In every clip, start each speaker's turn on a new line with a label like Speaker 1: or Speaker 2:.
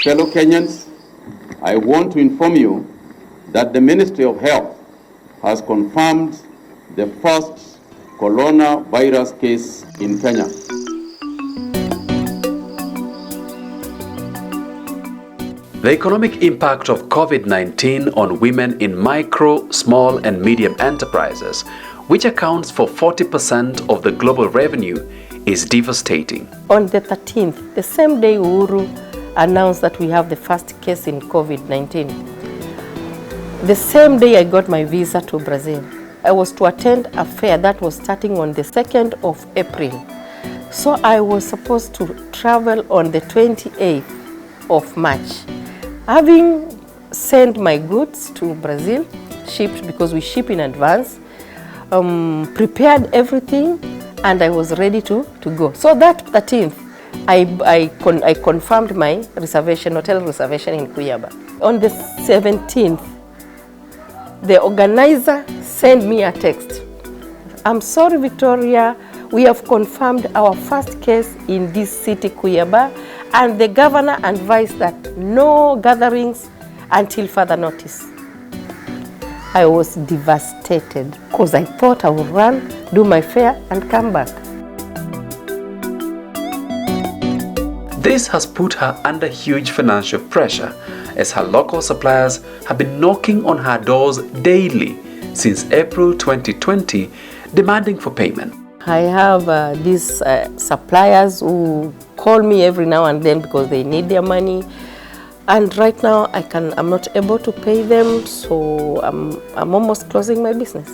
Speaker 1: Fellow Kenyans, I want to inform you that the Ministry of Health has confirmed the first coronavirus case in Kenya.
Speaker 2: The economic impact of COVID-19 on women in micro, small and medium enterprises, which accounts for 40% of the global revenue, is devastating.
Speaker 3: On the 13th, the same day Uhuru announced that we have the first case in COVID-19, the same day I got my visa to Brazil. I was to attend a fair that was starting on the 2nd of April. So I was supposed to travel on the 28th of March. Having sent my goods to Brazil, shipped because we ship in advance, prepared everything, and I was ready to go. So that 13th, I confirmed my reservation, hotel reservation in Kuyaba. On the 17th, the organizer sent me a text. I'm sorry, Victoria, we have confirmed our first case in this city, Kuyaba, and the governor advised that no gatherings until further notice. I was devastated because I thought I would run, do my fare and come back.
Speaker 2: This has put her under huge financial pressure as her local suppliers have been knocking on her doors daily since April 2020, demanding for payment.
Speaker 3: I have these suppliers who call me every now and then because they need their money, and right now I'm not able to pay them, so I'm almost closing my business.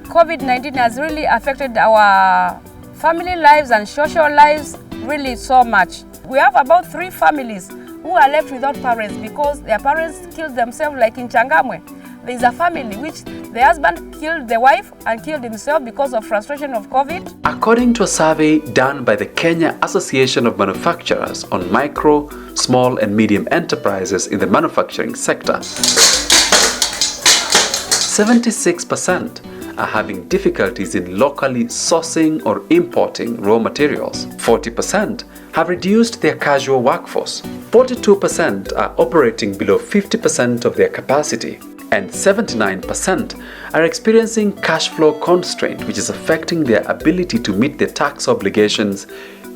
Speaker 4: COVID-19 has really affected our family lives and social lives really so much. We have about 3 families who are left without parents because their parents killed themselves, like in Changamwe. There is a family which the husband killed the wife and killed himself because of frustration of COVID.
Speaker 2: According to a survey done by the Kenya Association of Manufacturers on micro, small and medium enterprises in the manufacturing sector, 76% are having difficulties in locally sourcing or importing raw materials. 40% have reduced their casual workforce. 42% are operating below 50% of their capacity. And 79% are experiencing cash flow constraint, which is affecting their ability to meet their tax obligations,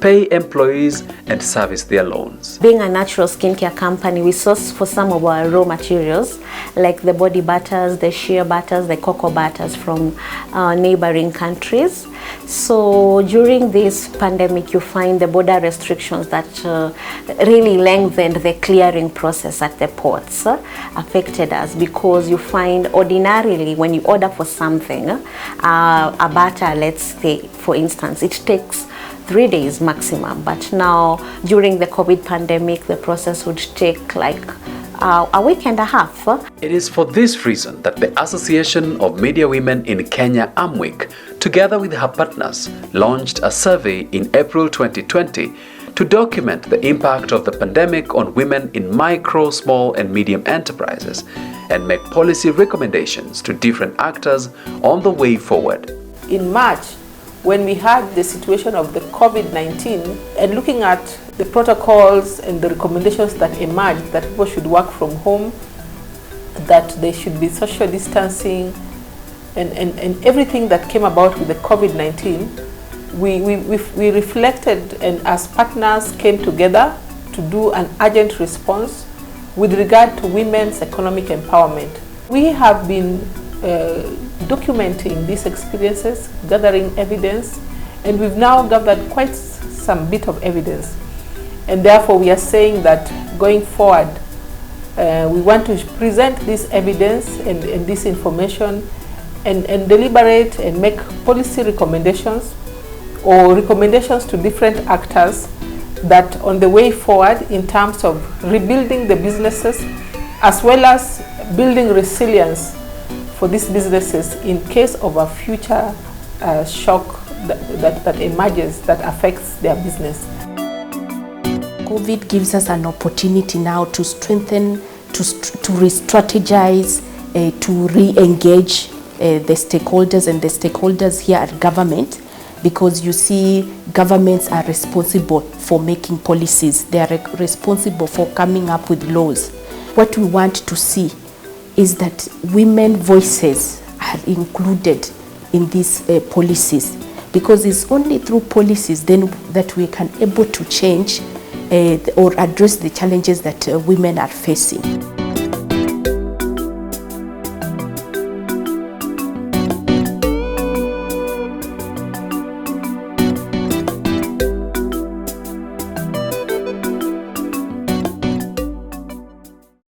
Speaker 2: pay employees, and service their loans.
Speaker 5: Being a natural skincare company, we source for some of our raw materials, like the body butters, the shea butters, the cocoa butters from neighboring countries. So during this pandemic, you find the border restrictions that really lengthened the clearing process at the ports affected us, because you find ordinarily when you order for something, a butter, let's say, for instance, it takes 3 days maximum, but now during the COVID pandemic, the process would take like a week and a half.
Speaker 2: It is for this reason that the Association of Media Women in Kenya, AMWIC, together with her partners, launched a survey in April 2020 to document the impact of the pandemic on women in micro, small and medium enterprises and make policy recommendations to different actors on the way forward.
Speaker 6: In March, when we had the situation of the COVID-19 and looking at the protocols and the recommendations that emerged, that people should work from home, that there should be social distancing, and everything that came about with the COVID-19, we reflected and as partners came together to do an urgent response with regard to women's economic empowerment. We have been documenting these experiences, gathering evidence, and we've now gathered quite some bit of evidence. And therefore we are saying that going forward, we want to present this evidence and this information and deliberate and make policy recommendations or recommendations to different actors that on the way forward in terms of rebuilding the businesses as well as building resilience for these businesses in case of a future shock that emerges that affects their business.
Speaker 7: COVID gives us an opportunity now to strengthen, to re-strategize, to re-engage the stakeholders and the stakeholders here at government because you see governments are responsible for making policies. They are responsible for coming up with laws. What we want to see is that women voices are included in these policies, because it's only through policies then that we can able to change or address the challenges that women are facing.